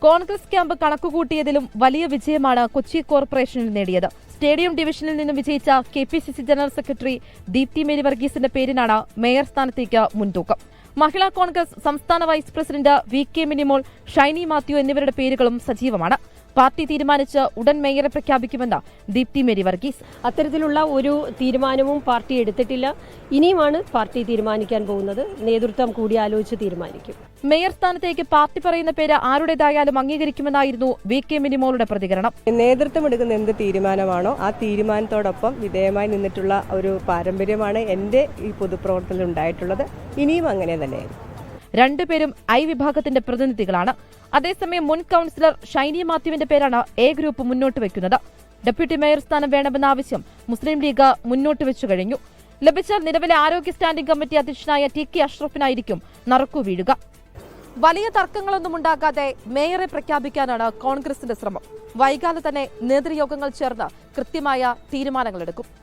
Congress camp കണക്കുകൂട്ടിയതിലും വലിയ വിജയമാണ് കൊച്ചി കോർപ്പറേഷനിൽ നേടിയത്. സ്റ്റേഡിയം ഡിവിഷനിൽ നിന്നും വിജയിച്ച KPCC general secretary Deepthi Mary വർഗീസിന്റെ പേരിനാണ് മേയർ സ്ഥാനത്തേക്ക് മുൻതൂക്കം. മഹിളാ കോൺഗ്രസ് സംസ്ഥാന vice president VK Minimol, Shiny Mathew എന്നിവരുടെ പേരുകളും സജീവമാണ്. പാർട്ടി തീരുമാനിച്ച് ഉടൻ മേയറെ പ്രഖ്യാപിക്കുമെന്ന് ദീപ്തി മേരി വർഗീസ്. അത്തരത്തിലുള്ള ഒരു തീരുമാനവും പാർട്ടി എടുത്തിട്ടില്ല. ഇനിയുമാണ് പാർട്ടി തീരുമാനിക്കാൻ പോകുന്നത്. നേതൃത്വം കൂടി ആലോചിച്ച് തീരുമാനിക്കും. മേയർ സ്ഥാനത്തേക്ക് പാർട്ടി പറയുന്ന പേര് ആരുടേതായാലും അംഗീകരിക്കുമെന്നായിരുന്നു VK മിനിമോളുടെ പ്രതികരണം. നേതൃത്വം എടുക്കുന്ന എന്ത് തീരുമാനമാണോ ആ തീരുമാനത്തോടൊപ്പം വിധേയമായി നിന്നിട്ടുള്ള ഒരു പാരമ്പര്യമാണ് എൻ്റെ ഈ പൊതുപ്രവർത്തനത്തിൽ ഉണ്ടായിട്ടുള്ളത്. ഇനിയും അങ്ങനെ തന്നെയായിരിക്കും. രണ്ടുപേരും I വിഭാഗത്തിന്റെ പ്രതിനിധികളാണ്. അതേസമയം മുൻ കൌൺസിലർ ഷൈനി മാത്യുവിന്റെ പേരാണ് A ഗ്രൂപ്പ് മുന്നോട്ട് വയ്ക്കുന്നത്. ഡെപ്യൂട്ടി മേയർ സ്ഥാനം വേണമെന്ന ആവശ്യം മുസ്ലിം ലീഗ് മുന്നോട്ട് വെച്ചു കഴിഞ്ഞു. ലഭിച്ചാൽ നിലവിലെ ആരോഗ്യ സ്റ്റാൻഡിംഗ് കമ്മിറ്റി അധ്യക്ഷനായ TK അഷ്റഫിനായിരിക്കും നറുക്കു വീഴുക. വലിയ തർക്കങ്ങളൊന്നും ഉണ്ടാകാതെ മേയറെ പ്രഖ്യാപിക്കാനാണ് കോൺഗ്രസിന്റെ ശ്രമം. വൈകാതെ തന്നെ നേതൃയോഗങ്ങൾ ചേർന്ന് കൃത്യമായ തീരുമാനങ്ങളെടുക്കും.